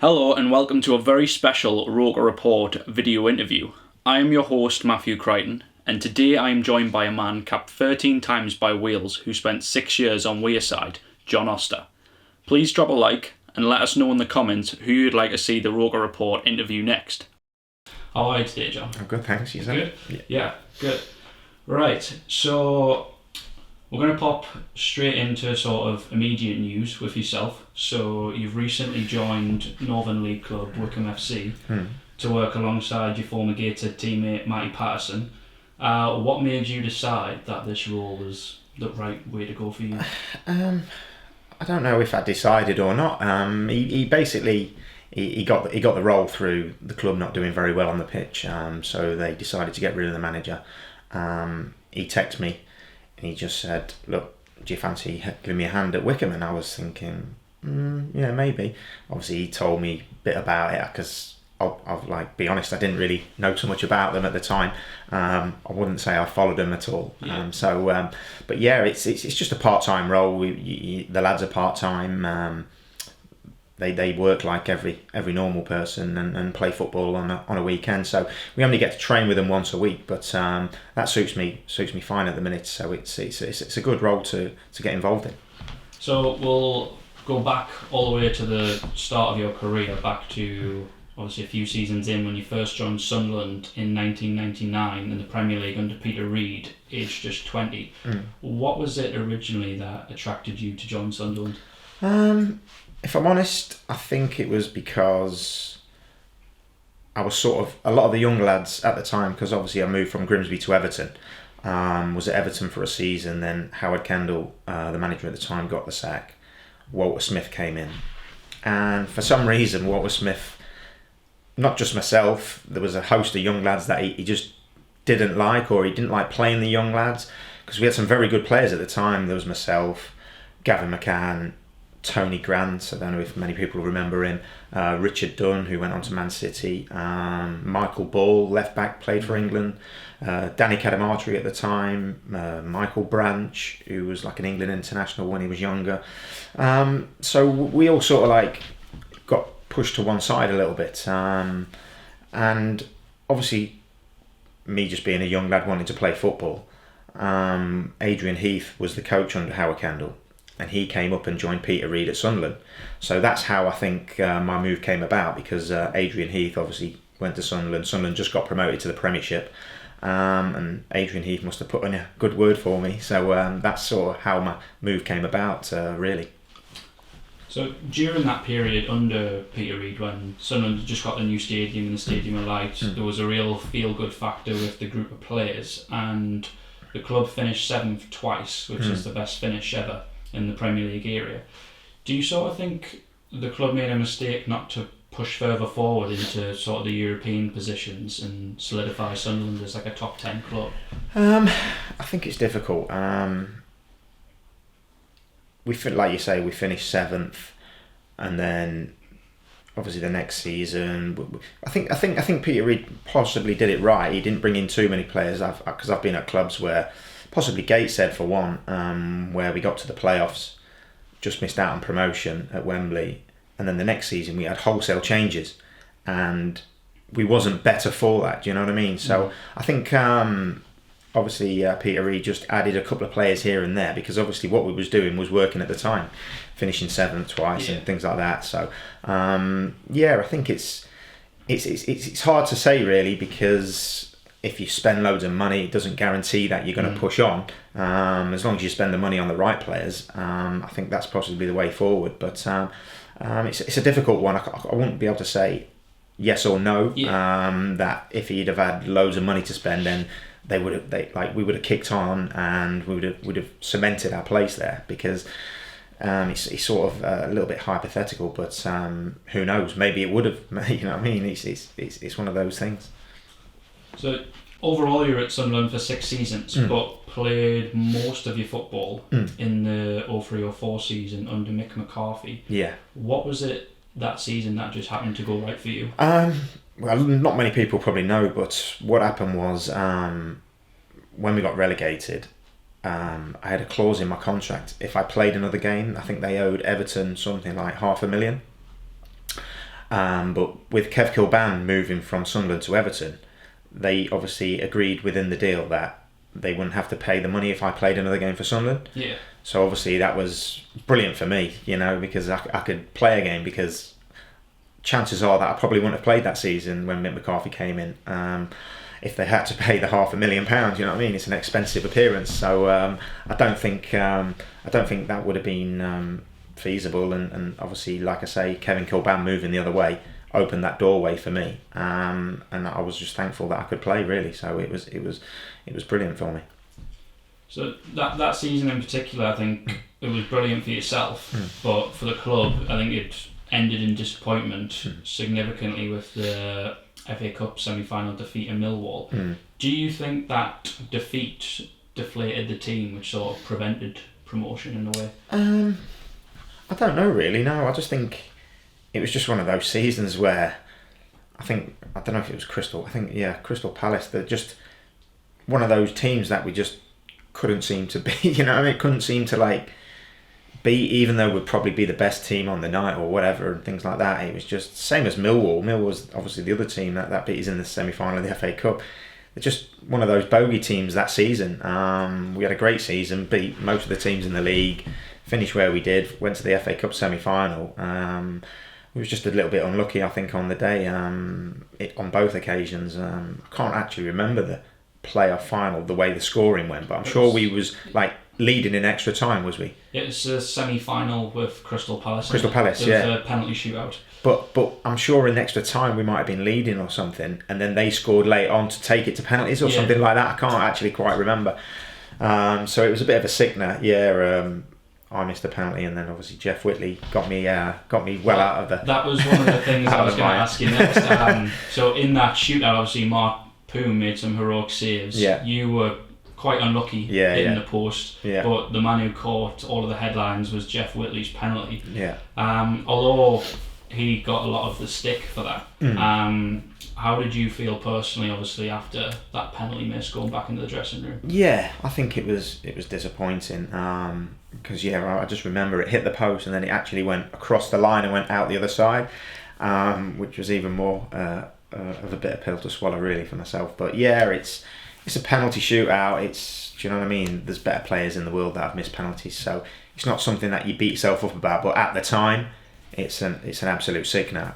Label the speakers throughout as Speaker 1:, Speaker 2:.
Speaker 1: Hello and welcome to a very special Roker Report video interview. I am your host Matthew Crichton, and today I am joined by a man capped 13 times by Wales who spent 6 years on Wearside, John Oster. Please drop a like and let us know in the comments who you'd like to see the Roker Report interview next. How are you today, John?
Speaker 2: I'm good, thanks. You
Speaker 1: good? Yeah, good. Right, so we're going to pop straight into sort of immediate news with yourself. So you've recently joined Northern League club Whickham FC to work alongside your former Gateshead teammate Matty Patterson. What made you decide that this role was the right way to go for you?
Speaker 2: I don't know if I decided or not. He basically got the role through the club not doing very well on the pitch. So they decided to get rid of the manager. He texted me and he just said, "Look, do you fancy giving me a hand at Whickham?" And I was thinking, yeah, maybe. Obviously, he told me a bit about it because I'll be honest, I didn't really know too much about them at the time. I wouldn't say I followed them at all.
Speaker 1: Yeah.
Speaker 2: But yeah, it's just a part-time role. The lads are part-time. They work like every normal person and play football on a weekend. So we only get to train with them once a week, but that suits me fine at the minute. So it's a good role to get involved in.
Speaker 1: So we'll go back all the way to the start of your career, back to obviously a few seasons in when you first joined Sunderland in 1999 in the Premier League under Peter Reid, aged just 20. What was it originally that attracted you to join Sunderland?
Speaker 2: If I'm honest, I think it was because I was sort of a lot of the young lads at the time, because obviously I moved from Grimsby to Everton. Was at Everton for a season, then Howard Kendall, the manager at the time, got the sack. Walter Smith came in, and for some reason Walter Smith, not just myself, there was a host of young lads that he just didn't like, or he didn't like playing the young lads, because we had some very good players at the time. There was myself, Gavin McCann, Tony Grant, I don't know if many people remember him, Richard Dunn, who went on to Man City, Michael Ball, left back, played for England, Danny Cadamarteri at the time, Michael Branch, who was like an England international when he was younger. So we all sort of got pushed to one side a little bit, and obviously me just being a young lad wanting to play football. Adrian Heath was the coach under Howard Kendall, and he came up and joined Peter Reid at Sunderland. So that's how I think my move came about, because Adrian Heath obviously went to Sunderland. Sunderland just got promoted to the Premiership, and Adrian Heath must have put in a good word for me. So that's sort of how my move came about, really.
Speaker 1: So during that period under Peter Reid, when Sunderland had just got the new stadium and the Stadium of Light, there was a real feel-good factor with the group of players, and the club finished 7th twice, which is the best finish ever in the Premier League area. Do you sort of think the club made a mistake not to push further forward into sort of the European positions and solidify Sunderland as like a top 10 club?
Speaker 2: I think it's difficult. Like you say, we finished 7th, and then obviously the next season, I think Peter Reid possibly did it right. He didn't bring in too many players. Because I've been at clubs where, possibly Gateshead for one, where we got to the playoffs, just missed out on promotion at Wembley, and then the next season we had wholesale changes, and we wasn't better for that. Do you know what I mean? So I think obviously Peter Reid just added a couple of players here and there, because obviously what we was doing was working at the time, finishing 7th twice and things like that. So I think it's hard to say really, because if you spend loads of money, it doesn't guarantee that you're going to push on. As long as you spend the money on the right players, I think that's possibly the way forward. But it's a difficult one. I wouldn't be able to say yes or no. That if he'd have had loads of money to spend, then we would have kicked on, and we would have cemented our place there, because it's sort of a little bit hypothetical. But who knows? Maybe it would have. You know what I mean? It's one of those things.
Speaker 1: So overall, you're at Sunderland for 6 seasons, but played most of your football in the 03-04 season under Mick McCarthy.
Speaker 2: Yeah.
Speaker 1: What was it that season that just happened to go right for you?
Speaker 2: Well, not many people probably know, but what happened was when we got relegated, I had a clause in my contract. If I played another game, I think they owed Everton something like £500,000. But with Kev Kilban moving from Sunderland to Everton, they obviously agreed within the deal that they wouldn't have to pay the money if I played another game for Sunderland.
Speaker 1: Yeah.
Speaker 2: So obviously that was brilliant for me, because I could play a game, because chances are that I probably wouldn't have played that season when Mick McCarthy came in. If they had to pay the £500,000, you know what I mean? It's an expensive appearance, so I don't think that would have been feasible. And obviously, like I say, Kevin Kilban moving the other way opened that doorway for me, and I was just thankful that I could play, really. So it was brilliant for me.
Speaker 1: So that season in particular, I think it was brilliant for yourself, but for the club, I think it ended in disappointment significantly with the FA Cup semi-final defeat in Millwall. Do you think that defeat deflated the team, which sort of prevented promotion in a way?
Speaker 2: I don't know, really. No, I just think it was just one of those seasons where I don't know if it was Crystal Palace. They're just one of those teams that we just couldn't seem to be. You know what I mean? Couldn't seem to be, even though we'd probably be the best team on the night or whatever and things like that. It was just same as Millwall. Millwall was obviously the other team that beat us in the semi-final of the FA Cup. They're just one of those bogey teams that season. We had a great season, beat most of the teams in the league, finished where we did, went to the FA Cup semi-final. We was just a little bit unlucky, I think, on the day, on both occasions. I can't actually remember the playoff final, the way the scoring went, but I'm sure we was leading in extra time, was we?
Speaker 1: It was a semi-final with Crystal Palace.
Speaker 2: Crystal Palace,
Speaker 1: yeah. It was a penalty shootout.
Speaker 2: But I'm sure in extra time we might have been leading or something, and then they scored late on to take it to penalties or something like that. I can't actually quite remember. So it was a bit of a sickener. I missed a penalty, and then obviously Jeff Whitley got me well out of the.
Speaker 1: That was one of the things I was going to ask you next. So in that shootout, obviously Mark Poom made some heroic saves.
Speaker 2: Yeah.
Speaker 1: You were quite unlucky hitting the post, but the man who caught all of the headlines was Jeff Whitley's penalty.
Speaker 2: Yeah.
Speaker 1: Although he got a lot of the stick for that. How did you feel personally, obviously, after that penalty miss going back into the dressing room?
Speaker 2: Yeah, I think it was disappointing, because I just remember it hit the post and then it actually went across the line and went out the other side, which was even more of a bitter pill to swallow, really, for myself. But yeah, it's a penalty shootout. Do you know what I mean? There's better players in the world that have missed penalties, so it's not something that you beat yourself up about. But at the time, it's an absolute sickener,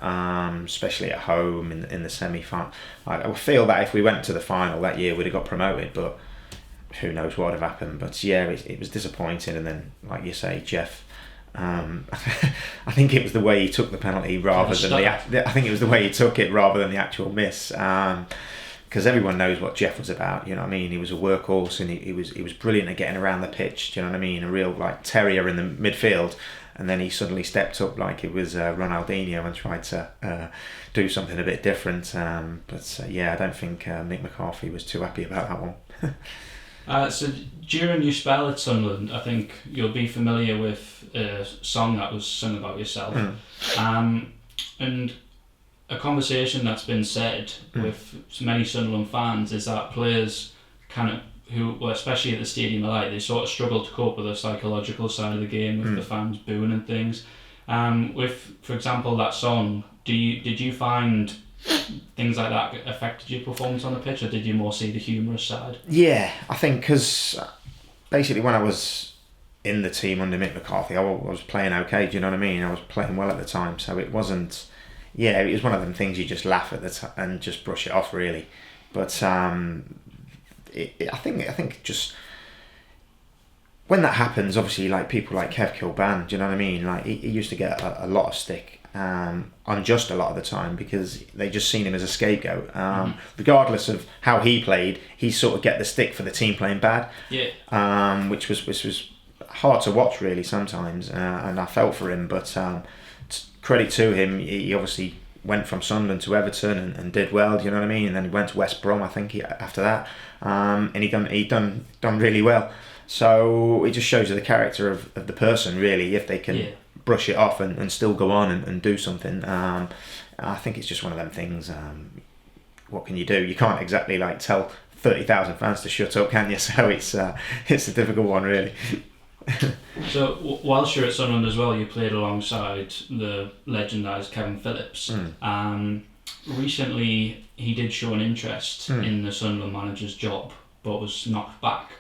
Speaker 2: especially at home in the semi-final. I feel that if we went to the final that year, we'd have got promoted, but who knows what would have happened. But yeah, it was disappointing. And then, like you say, Jeff, I think it was the way he took the penalty rather than I think it was the way he took it rather than the actual miss. Because everyone knows what Jeff was about, you know what I mean? He was a workhorse, and he was brilliant at getting around the pitch, do you know what I mean? A real terrier in the midfield. And then he suddenly stepped up like it was Ronaldinho and tried to do something a bit different. I don't think Mick McCarthy was too happy about that one.
Speaker 1: So during your spell at Sunderland, I think you'll be familiar with a song that was sung about yourself. And a conversation that's been said with many Sunderland fans is that players especially at the Stadium of Light, they sort of struggle to cope with the psychological side of the game with the fans booing and things. With, for example, that song, did you find things like that affected your performance on the pitch, or did you more see the humorous side? Yeah,
Speaker 2: I think because basically when I was in the team under Mick McCarthy, I was playing okay, do you know what I mean? I was playing well at the time, so it wasn't... Yeah, it was one of them things you just laugh at the time and just brush it off, really. But I think just when that happens, obviously, people like Kev Kilban, do you know what I mean? He used to get a lot of stick, unjust a lot of the time, because they just seen him as a scapegoat. Regardless of how he played, he sort of get the stick for the team playing bad.
Speaker 1: Yeah.
Speaker 2: Which was hard to watch, really, sometimes, and I felt for him. But credit to him, he obviously went from Sunderland to Everton and did well, do you know what I mean? And then he went to West Brom, I think, after that, and he done really well. So it just shows you the character of the person, really, if they can brush it off and still go on and do something. I think it's just one of them things. What can you do? You can't exactly tell 30,000 fans to shut up, can you? So it's a difficult one, really.
Speaker 1: So whilst you're at Sunderland as well, you played alongside the legendised Kevin Phillips. Recently, he did show an interest in the Sunderland manager's job, but was knocked back.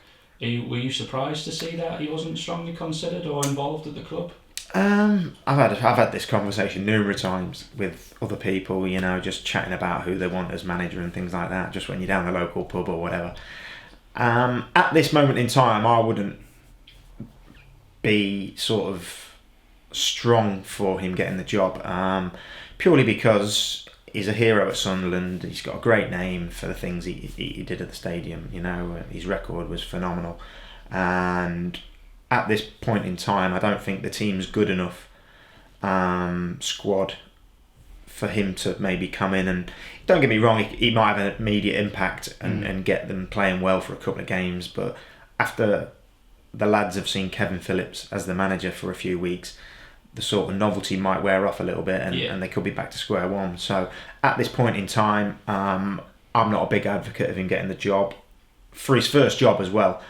Speaker 1: Were you surprised to see that he wasn't strongly considered or involved at the club?
Speaker 2: I've had this conversation numerous times with other people, just chatting about who they want as manager and things like that, just when you're down the local pub or whatever. At this moment in time, I wouldn't be sort of strong for him getting the job, purely because he's a hero at Sunderland. He's got a great name for the things he did at the stadium. His record was phenomenal, and at this point in time, I don't think the team's good enough squad for him to maybe come in and, don't get me wrong, he might have an immediate impact and get them playing well for a couple of games, but after the lads have seen Kevin Phillips as the manager for a few weeks, the sort of novelty might wear off a little bit and they could be back to square one. So at this point in time, I'm not a big advocate of him getting the job for his first job as well.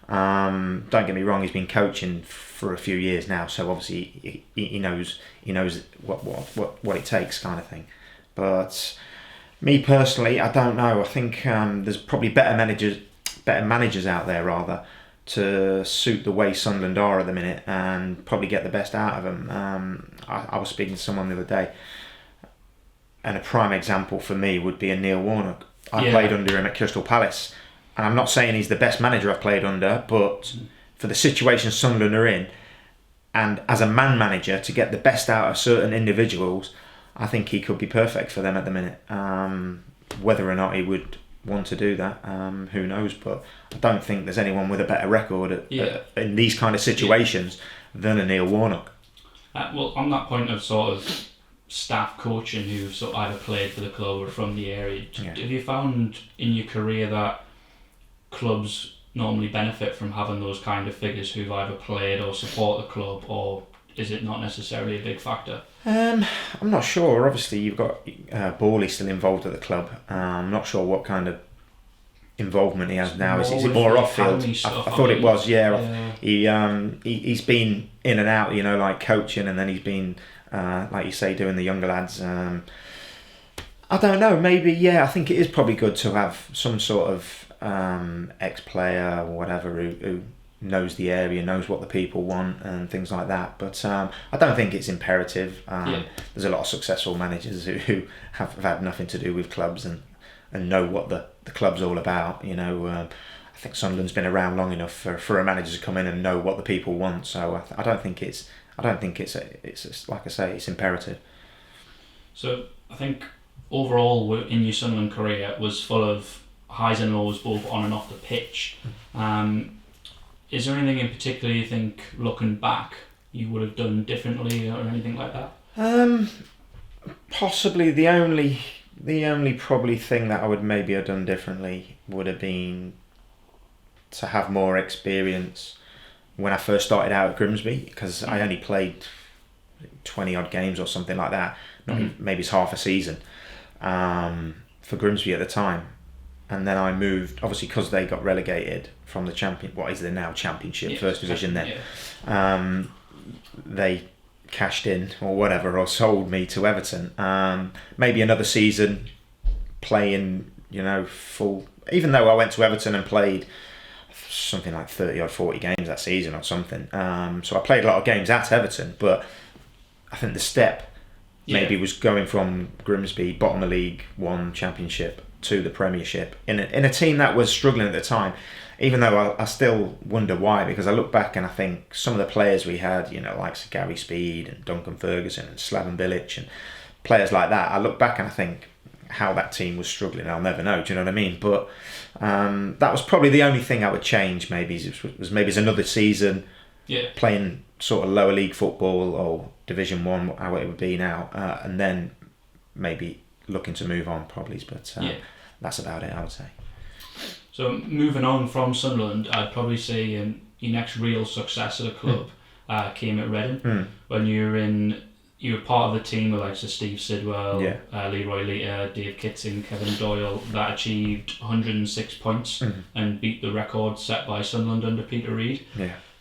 Speaker 2: Don't get me wrong, he's been coaching for a few years now, so obviously he knows what it takes, kind of thing. But me personally, I don't know. I think there's probably better managers out there rather to suit the way Sunderland are at the minute and probably get the best out of them. I was speaking to someone the other day, and a prime example for me would be a Neil Warnock. I played under him at Crystal Palace. And I'm not saying he's the best manager I've played under, but for the situation Sunderland are in, and as a man manager, to get the best out of certain individuals, I think he could be perfect for them at the minute. Whether or not he would want to do that, who knows? But I don't think there's anyone with a better record in these kind of situations than a Neil Warnock.
Speaker 1: Well, on that point of sort of staff coaching who've sort of either played for the club or from the area, have you found in your career that clubs normally benefit from having those kind of figures who've either played or support the club, or is it not necessarily a big factor?
Speaker 2: I'm not sure. Obviously, you've got Borley still involved at the club. I'm not sure what kind of involvement he has now. Is it more off field? I thought it was. Yeah. He's been in and out. Like coaching, and then he's been, like you say, doing the younger lads. I don't know. Maybe. Yeah. I think it is probably good to have some sort of ex-player or whatever who knows the area, knows what the people want and things like that. But I don't think it's imperative. There's a lot of successful managers who have had nothing to do with clubs and know what the club's all about. I think Sunderland's been around long enough for a manager to come in and know what the people want. So I don't think it's like I say, it's imperative.
Speaker 1: So I think overall in your Sunderland career was full of highs and lows both on and off the pitch. Is there anything in particular you think, looking back, you would have done differently or anything like that?
Speaker 2: Possibly the only probably thing that I would maybe have done differently would have been to have more experience when I first started out at Grimsby, because I only played 20 odd games or something like that, maybe it's half a season for Grimsby at the time. And then I moved, obviously because they got relegated from the what is the now Championship, First Division then. They cashed in or whatever, or sold me to Everton. Maybe another season playing, full, even though I went to Everton and played something like 30 or 40 games that season or something. So I played a lot of games at Everton, but I think the step maybe was going from Grimsby, bottom of League One Championship, to the Premiership in a team that was struggling at the time, even though I still wonder why, because I look back and I think some of the players we had, like Gary Speed and Duncan Ferguson and Slaven Bilic and players like that, I look back and I think how that team was struggling, I'll never know, do you know what I mean? But that was probably the only thing I would change, maybe it's another season playing sort of lower league football or Division 1, how it would be now, and then maybe looking to move on probably, but that's about it, I would say.
Speaker 1: So moving on from Sunderland, I'd probably say your next real success at a club came at Reading, when you were part of the team with like Steve Sidwell, Leroy Leiter, Dave Kitson, Kevin Doyle, that achieved 106 points and beat the record set by Sunderland under Peter Reid.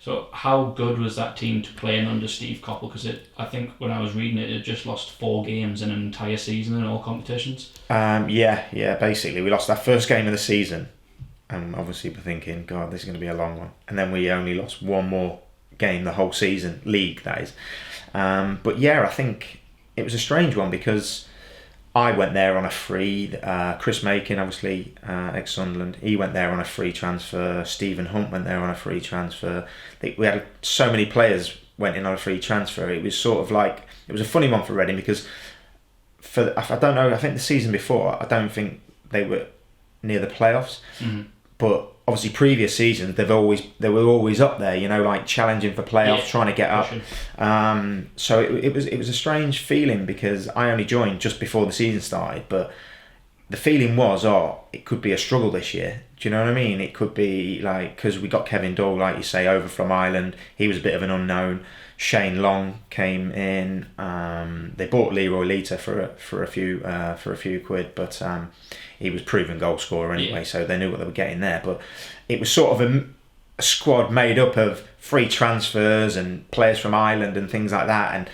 Speaker 1: So how good was that team to play in under Steve Coppell? Because I think when I was reading it, it just lost 4 games in an entire season in all competitions.
Speaker 2: Basically we lost our first game of the season, and obviously we're thinking, God, this is going to be a long one. And then we only lost one more game the whole season, league that is. But yeah, I think it was a strange one because I went there on a free. Chris Makin, obviously ex-Sunderland, he went there on a free transfer. Stephen Hunt went there on a free transfer. We had so many players went in on a free transfer. It was sort of like, it was a funny one for Reading because I don't know, I think the season before, I don't think they were near the playoffs.
Speaker 1: Mm-hmm.
Speaker 2: But obviously previous seasons they were always up there, like challenging for playoffs, trying to get up. So it was a strange feeling because I only joined just before the season started, but the feeling was, it could be a struggle this year. Do you know what I mean? It could be like, because we got Kevin Doyle, like you say, over from Ireland. He was a bit of an unknown. Shane Long came in. They bought Leroy Lita for a few quid, but he was proven goal scorer anyway, so they knew what they were getting there. But it was sort of a squad made up of free transfers and players from Ireland and things like that. And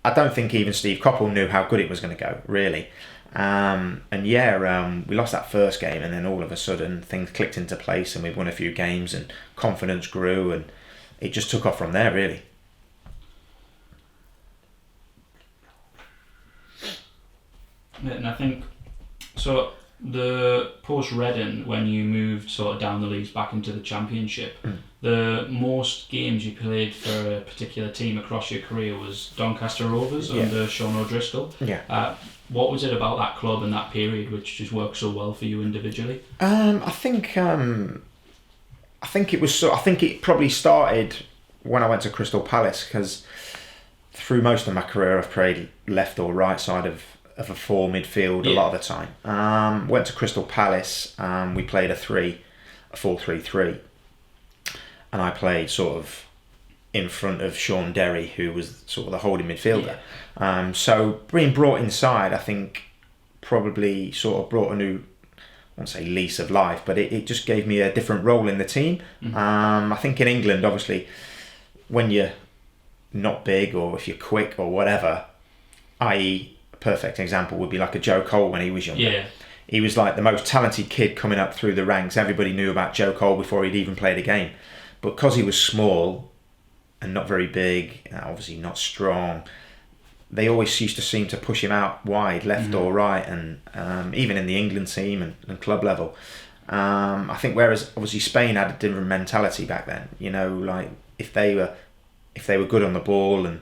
Speaker 2: I don't think even Steve Coppell knew how good it was going to go, really. We lost that first game, and then all of a sudden things clicked into place, and we won a few games, and confidence grew, and it just took off from there, really.
Speaker 1: And I think so. The post Reading, when you moved sort of down the leagues back into the Championship, the most games you played for a particular team across your career was Doncaster Rovers under Sean O'Driscoll. What was it about that club and that period which just worked so well for you individually? I think it probably started when I went to Crystal Palace, because through most of my career I've played left or right side of a 4 midfield a lot of the time. Went to Crystal Palace, we played a 4-3-3, and I played sort of in front of Sean Derry, who was sort of the holding midfielder. So being brought inside, I think probably sort of brought a new, I won't say lease of life, but it just gave me a different role in the team. I think in England, obviously, when you're not big or if you're quick or whatever, i.e. perfect example would be like a Joe Cole when he was younger. He was like the most talented kid coming up through the ranks. Everybody knew about Joe Cole before he'd even played a game. But because he was small and not very big, obviously not strong, they always used to seem to push him out wide, left or right, and even in the England team and club level. I think whereas obviously Spain had a different mentality back then, like if they were good on the ball, and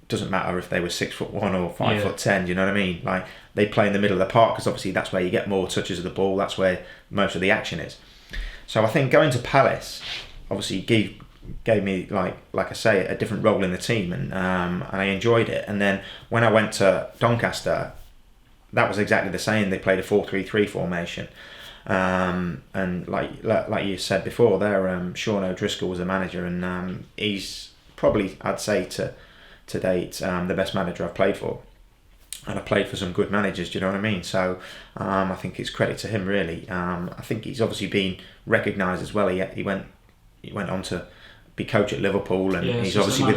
Speaker 1: doesn't matter if they were 6'1" or 5'10", you know what I mean? Like they play in the middle of the park because obviously that's where you get more touches of the ball. That's where most of the action is. So I think going to Palace obviously gave me like I say a different role in the team, and I enjoyed it. And then when I went to Doncaster, that was exactly the same. They played a 4-3-3 formation, and like you said before, there Sean O'Driscoll was the manager, and he's probably, I'd say to date, the best manager I've played for, and I played for some good managers. Do you know what I mean? So I think it's credit to him, really. I think he's obviously been recognised as well. He went on to be coach at Liverpool, and he's obviously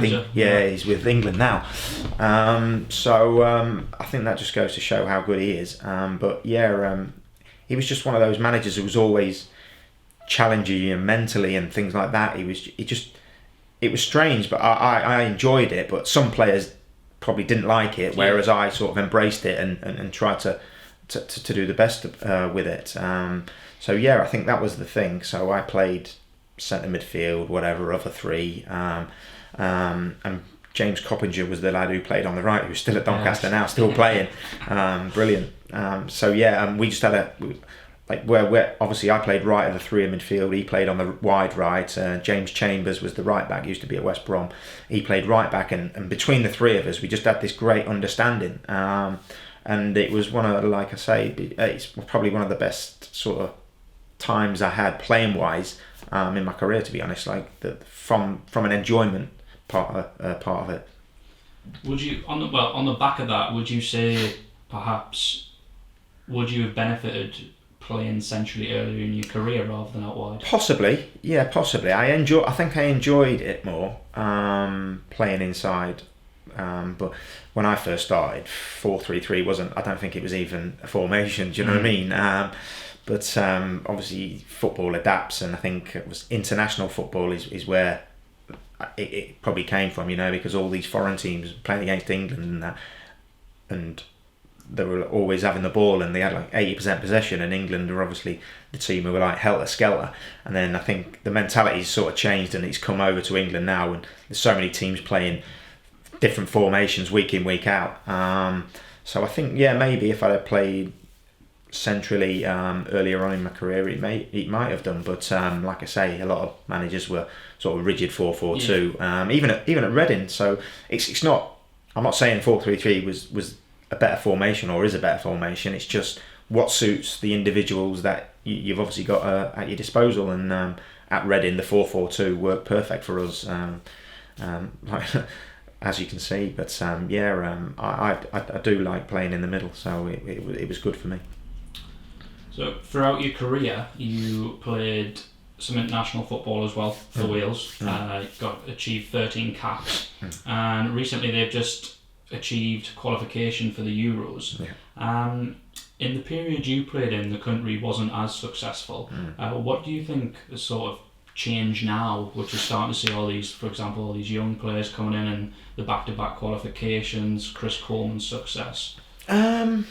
Speaker 1: he's with England now. I think that just goes to show how good he is. He was just one of those managers who was always challenging you mentally and things like that. It was strange, but I enjoyed it. But some players probably didn't like it, whereas I sort of embraced it and tried to do the best with it. I think that was the thing. So I played centre midfield, whatever, other three. And James Coppinger was the lad who played on the right, who's still at Doncaster now, still playing. Brilliant. We just had where obviously I played right of the three in midfield, he played on the wide right. James Chambers was the right back, used to be at West Brom. He played right back, and between the three of us, we just had this great understanding. And it was one of, like I say, it's probably one of the best sort of times I had playing wise in my career, to be honest. From an enjoyment part of it. Would you on the back of that? Would you say perhaps would you have benefited playing centrally earlier in your career rather than out wide?
Speaker 2: Possibly. I think I enjoyed it more playing inside. But when I first started, 4-3-3 wasn't. I don't think it was even a formation. Do you know what I mean? But obviously football adapts, and I think it was international football is where it probably came from. Because all these foreign teams playing against England and that, and they were always having the ball, and they had like 80% possession, and England were obviously the team who were like helter-skelter. And then I think the mentality's sort of changed, and it's come over to England now, and there's so many teams playing different formations week in, week out. So I think, maybe if I had played centrally earlier on in my career, it might have done. But like I say, a lot of managers were sort of rigid 4-4-2, even at Reading. So it's not. I'm not saying 4-3-3 was a better formation or is a better formation. It's just what suits the individuals that you've obviously got at your disposal. And at Reading, the 4-4-2 worked perfect for us, as you can see. But I do like playing in the middle, so it was good for me.
Speaker 1: So throughout your career, you played some international football as well for Wales. Achieved 13 caps, and recently they've just achieved qualification for the Euros. In the period you played in, the country wasn't as successful. What do you think has sort of changed now, which is starting to see all these, for example, all these young players coming in and the back-to-back qualifications, Chris Coleman's success?
Speaker 2: I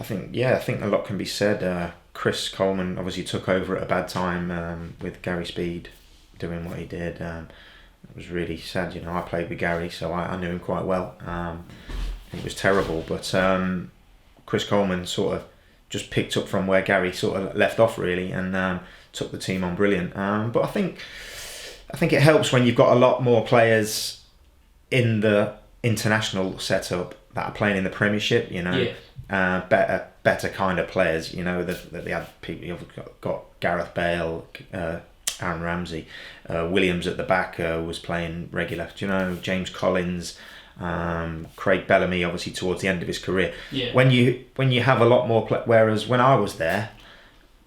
Speaker 2: think a lot can be said. Chris Coleman obviously took over at a bad time with Gary Speed doing what he did. It was really sad. I played with Gary, so I knew him quite well. It was terrible, but Chris Coleman sort of just picked up from where Gary sort of left off, really, and took the team on brilliant. But I think it helps when you've got a lot more players in the international setup that are playing in the Premiership. Better kind of players. That they had people. You've got Gareth Bale, Aaron Ramsey, Williams at the back was playing regular. James Collins, Craig Bellamy, obviously towards the end of his career. When you have a lot more whereas when I was there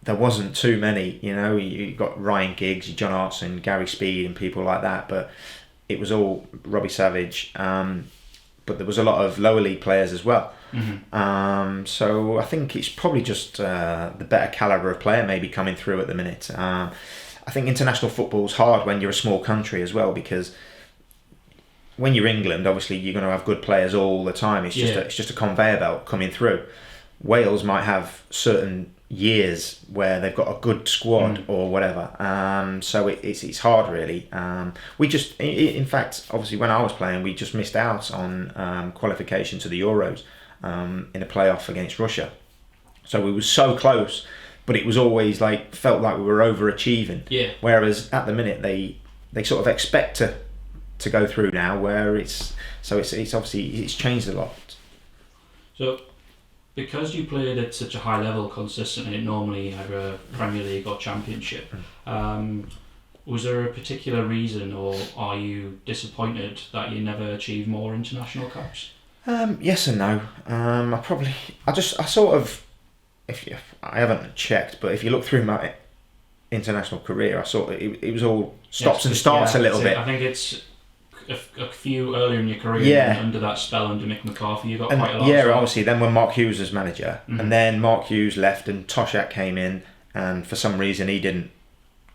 Speaker 2: wasn't too many. You got Ryan Giggs, John Oster, Gary Speed, and people like that. But it was all Robbie Savage. But there was a lot of lower league players as well. So I think it's probably just the better calibre of player maybe coming through at the minute. I think international football's hard when you're a small country as well, because when you're England, obviously you're going to have good players all the time. It's just a conveyor belt coming through. Wales might have certain years where they've got a good squad or whatever. So it's hard, really. We just, in fact, obviously when I was playing, we just missed out on qualification to the Euros in a playoff against Russia. So we were so close, but it was always felt like we were overachieving. Whereas at the minute they sort of expect to go through now, where it's obviously it's changed a lot.
Speaker 1: So, because you played at such a high level consistently, normally either Premier League or Championship, was there a particular reason, or are you disappointed that you never achieved more international caps?
Speaker 2: Yes and no. I haven't checked, but if you look through my international career, I saw it was all stops and starts a little bit.
Speaker 1: I think it's a few earlier in your career, and under that spell under Mick McCarthy, you got quite a lot.
Speaker 2: Obviously, then when Mark Hughes was manager, and then Mark Hughes left and Toshack came in, and for some reason he didn't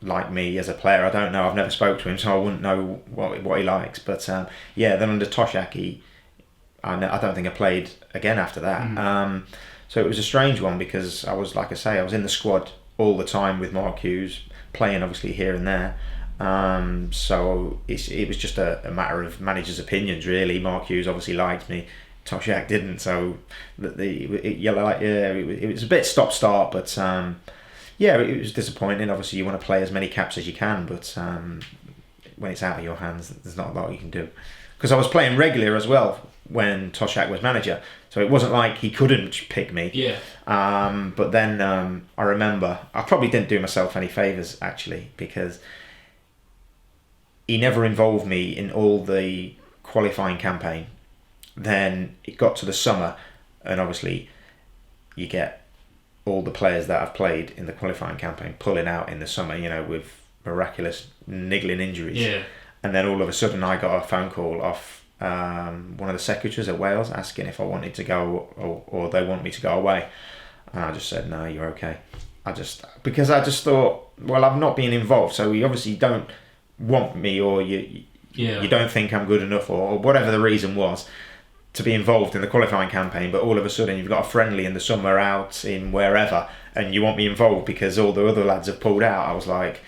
Speaker 2: like me as a player. I don't know. I've never spoke to him, so I wouldn't know what he likes. But then under Toshack, I don't think I played again after that. So it was a strange one, because I was in the squad all the time with Mark Hughes, playing obviously here and there. So it was just a matter of managers' opinions, really. Mark Hughes obviously liked me, Toshack didn't. So it was a bit stop-start, but it was disappointing. Obviously, you want to play as many caps as you can, but when it's out of your hands, there's not a lot you can do. Because I was playing regular as well when Toshack was manager, so it wasn't like he couldn't pick me. But then I remember I probably didn't do myself any favours, actually, because he never involved me in all the qualifying campaign. Then it got to the summer, and obviously you get all the players that I've played in the qualifying campaign pulling out in the summer, with miraculous niggling injuries.
Speaker 1: Yeah.
Speaker 2: And then all of a sudden I got a phone call off one of the secretaries at Wales asking if I wanted to go or they want me to go away. And I just said, no, you're okay. Because I just thought, well, I've not been involved, so you obviously don't want me, or you don't think I'm good enough, or whatever the reason was, to be involved in the qualifying campaign. But all of a sudden you've got a friendly in the summer out in wherever, and you want me involved because all the other lads have pulled out. I was like,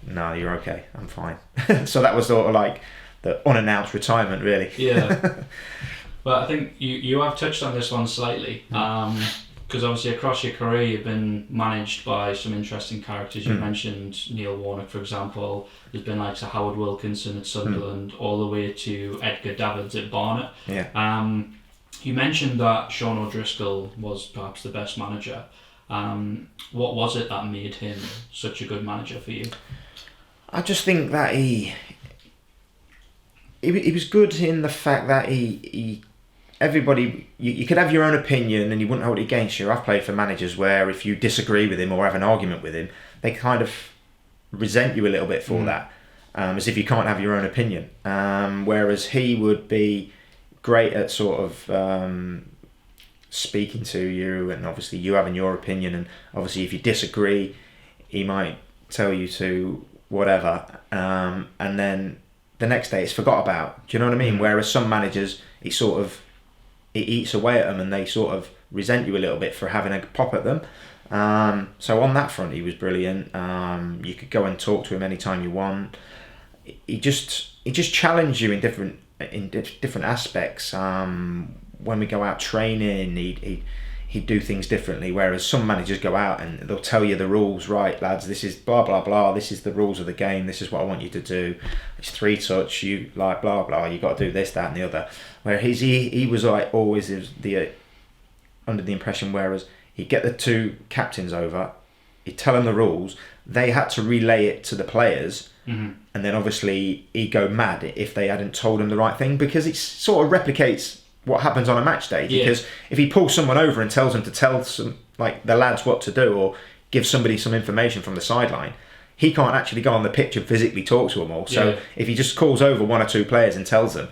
Speaker 2: no, you're okay, I'm fine. So that was sort of like the unannounced retirement, really.
Speaker 1: Yeah. But I think you have touched on this one slightly, because obviously across your career you've been managed by some interesting characters. You mentioned Neil Warnock, for example. There's been like Howard Wilkinson at Sunderland, all the way to Edgar Davids at Barnet.
Speaker 2: Yeah.
Speaker 1: You mentioned that Sean O'Driscoll was perhaps the best manager. What was it that made him such a good manager for you?
Speaker 2: I just think that he was good in the fact that everybody, you could have your own opinion and you wouldn't hold it against you. I've played for managers where if you disagree with him or have an argument with him, they kind of resent you a little bit for that, as if you can't have your own opinion. Whereas he would be great at sort of speaking to you, and obviously you having your opinion, and obviously if you disagree, he might tell you to whatever, and then the next day it's forgot about. Do you know what I mean? Whereas some managers, he eats away at them and they sort of resent you a little bit for having a pop at them. So on that front, he was brilliant. You could go and talk to him anytime you want. He just challenged you in different aspects. When we go out training, he'd do things differently. Whereas some managers go out and they'll tell you the rules. Right, lads, this is blah blah blah. This is the rules of the game. This is what I want you to do. It's 3 touch. You like blah blah. You got to do this, that, and the other. Where he was like always under the impression. Whereas he'd get the 2 captains over, he'd tell them the rules. They had to relay it to the players, and then obviously he'd go mad if they hadn't told him the right thing, because it sort of replicates what happens on a match day. Because if he pulls someone over and tells them to tell the lads what to do, or give somebody some information from the sideline, he can't actually go on the pitch and physically talk to them all. So if he just calls over 1 or 2 players and tells them,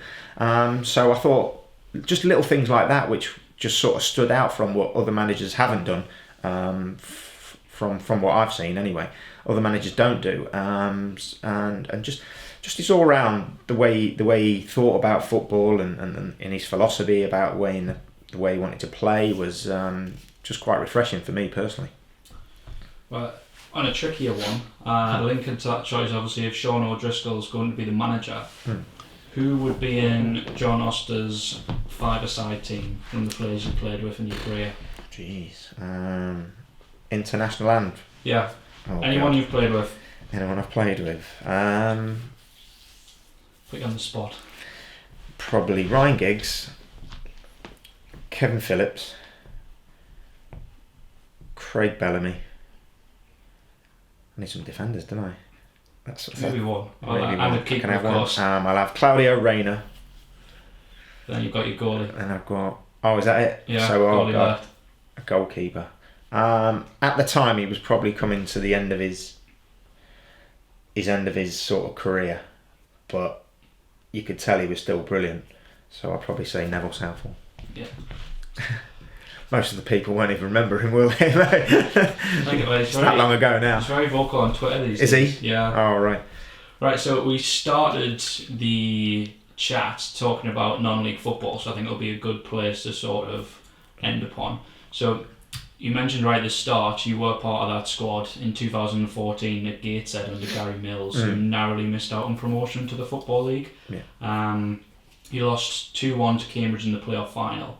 Speaker 2: so I thought just little things like that, which just sort of stood out from what other managers haven't done, from what I've seen anyway. Other managers don't do, and just his all round the way he thought about football and in his philosophy about the way he wanted to play was just quite refreshing for me personally.
Speaker 1: Well, on a trickier one, linking to that choice, obviously, if Sean O'Driscoll is going to be the manager, who would be in John Oster's 5-a-side team from the players you played with in your career?
Speaker 2: Jeez, international and
Speaker 1: anyone you've played with?
Speaker 2: Anyone I've played with?
Speaker 1: Put you on the spot.
Speaker 2: Probably Ryan Giggs, Kevin Phillips, Craig Bellamy. I need some defenders, don't I?
Speaker 1: Maybe one.
Speaker 2: Maybe
Speaker 1: keeper,
Speaker 2: can I have
Speaker 1: of course.
Speaker 2: I'll have Claudio Reyna.
Speaker 1: Then you've got your goalie.
Speaker 2: And I've got... Oh, is that it?
Speaker 1: Yeah,
Speaker 2: so
Speaker 1: I've got
Speaker 2: a goalkeeper. At the time, he was probably coming to the end of his sort of career, but you could tell he was still brilliant. So I'll probably say Neville Southall.
Speaker 1: Yeah.
Speaker 2: Most of the people won't even remember him, will they? It's that long ago now.
Speaker 1: He's very vocal on Twitter these
Speaker 2: days.
Speaker 1: Is he? Yeah.
Speaker 2: Oh, right.
Speaker 1: Right, so we started the chat talking about non-league football, so I think it'll be a good place to sort of end upon. So you mentioned right at the start you were part of that squad in 2014 at Gateshead under Gary Mills, who narrowly missed out on promotion to the Football League.
Speaker 2: Yeah.
Speaker 1: You lost 2-1 to Cambridge in the playoff final.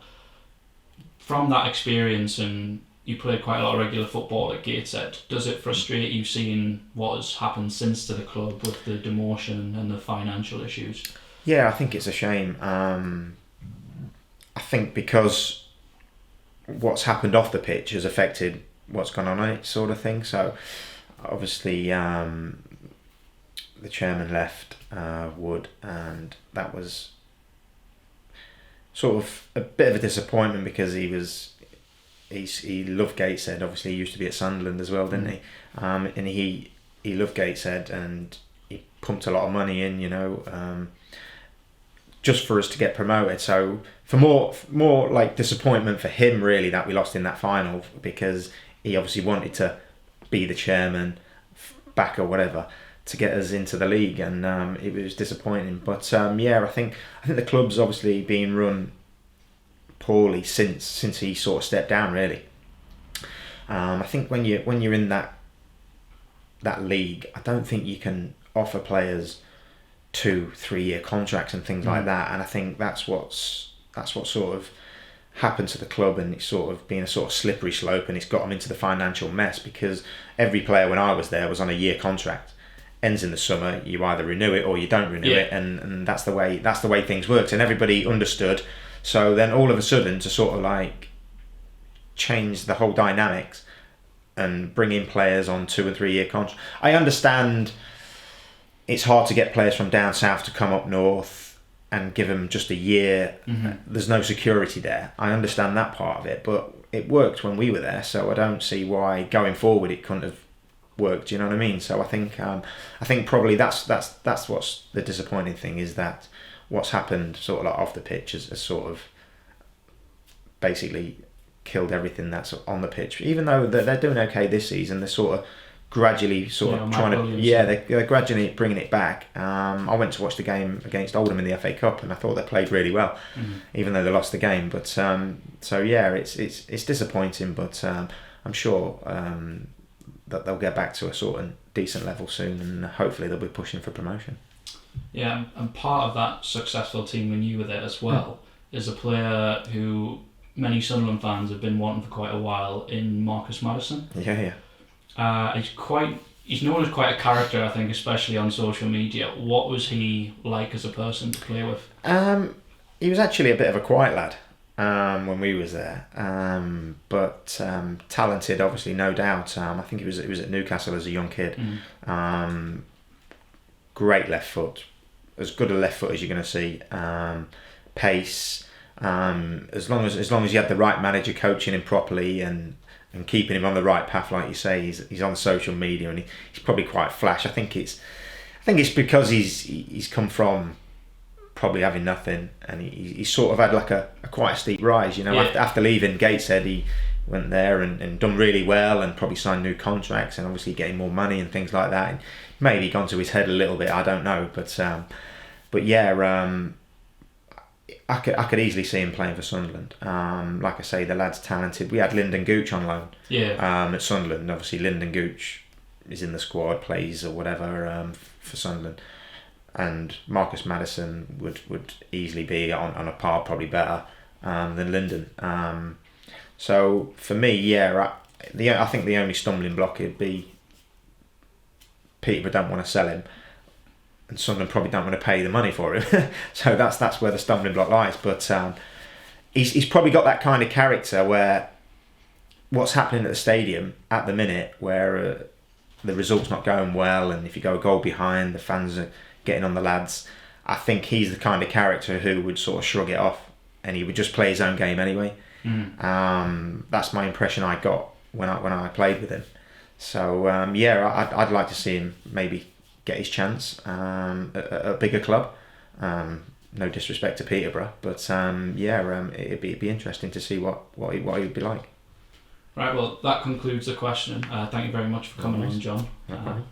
Speaker 1: From that experience, and you played quite a lot of regular football at Gateshead, does it frustrate you seeing what has happened since to the club with the demotion and the financial issues?
Speaker 2: Yeah, I think it's a shame. I think because what's happened off the pitch has affected what's gone on it, sort of thing. So obviously the chairman left, Wood, and that was sort of a bit of a disappointment because he was he loved Gateshead. Obviously, he used to be at Sunderland as well, didn't he? And he loved Gateshead, and he pumped a lot of money in, just for us to get promoted. So for more like disappointment for him, really, that we lost in that final, because he obviously wanted to be the chairman, back or whatever, to get us into the league, and it was disappointing. But I think the club's obviously been run poorly since he sort of stepped down, really. I think when you're in that league, I don't think you can offer players 2-3 year contracts and things like that, and I think that's what sort of happened to the club, and it's sort of been a sort of slippery slope, and it's got them into the financial mess, because every player when I was there was on a year contract. Ends in the summer, you either renew it or you don't renew it, and that's the way things worked, and everybody understood. So then all of a sudden, to sort of like change the whole dynamics and bring in players on 2 and 3 year contracts. I understand it's hard to get players from down south to come up north and give them just a year. There's no security there. I understand that part of it, but it worked when we were there, so I don't see why going forward it couldn't have worked. You know what I mean? So I think probably that's what's the disappointing thing, is that what's happened sort of like off the pitch has sort of basically killed everything that's on the pitch. Even though they're doing okay this season, they're sort of gradually they're gradually bringing it back. I went to watch the game against Oldham in the FA Cup, and I thought they played really well, even though they lost the game. But it's disappointing, but I'm sure that they'll get back to a sort of decent level soon, and hopefully they'll be pushing for promotion.
Speaker 1: Yeah, and part of that successful team when you were there as well is a player who many Sunderland fans have been wanting for quite a while, in Marcus Maddison. He's known as quite a character, I think, especially on social media. What was he like as a person to play with?
Speaker 2: He was actually a bit of a quiet lad when we was there, but talented, obviously, no doubt. I think he was at Newcastle as a young kid. Great left foot, as good a left foot as you're going to see. Pace. As long as you had the right manager coaching him properly and keeping him on the right path, like you say, he's on social media, and he's probably quite flash. I think it's because he's come from probably having nothing, and he sort of had like a quite a steep rise. After leaving Gateshead, he went there and done really well, and probably signed new contracts, and obviously getting more money and things like that. And maybe gone to his head a little bit, I don't know, but I could easily see him playing for Sunderland. Like I say, the lad's talented. We had Lyndon Gooch on loan at Sunderland. Obviously, Lyndon Gooch is in the squad, plays or whatever for Sunderland. And Marcus Maddison would easily be on a par, probably better than Lyndon. So for me, I think the only stumbling block would be Peter don't want to sell him, and Sunderland probably don't want to pay the money for him. So that's where the stumbling block lies. But he's probably got that kind of character where what's happening at the stadium at the minute, where the result's not going well, and if you go a goal behind, the fans are getting on the lads. I think he's the kind of character who would sort of shrug it off, and he would just play his own game anyway. That's my impression I got when I played with him. So I'd like to see him maybe get his chance at a bigger club. No disrespect to Peterborough, but it'd be interesting to see what he would be like.
Speaker 1: Right, well, that concludes the question. Thank you very much for coming on, John.
Speaker 2: No problem.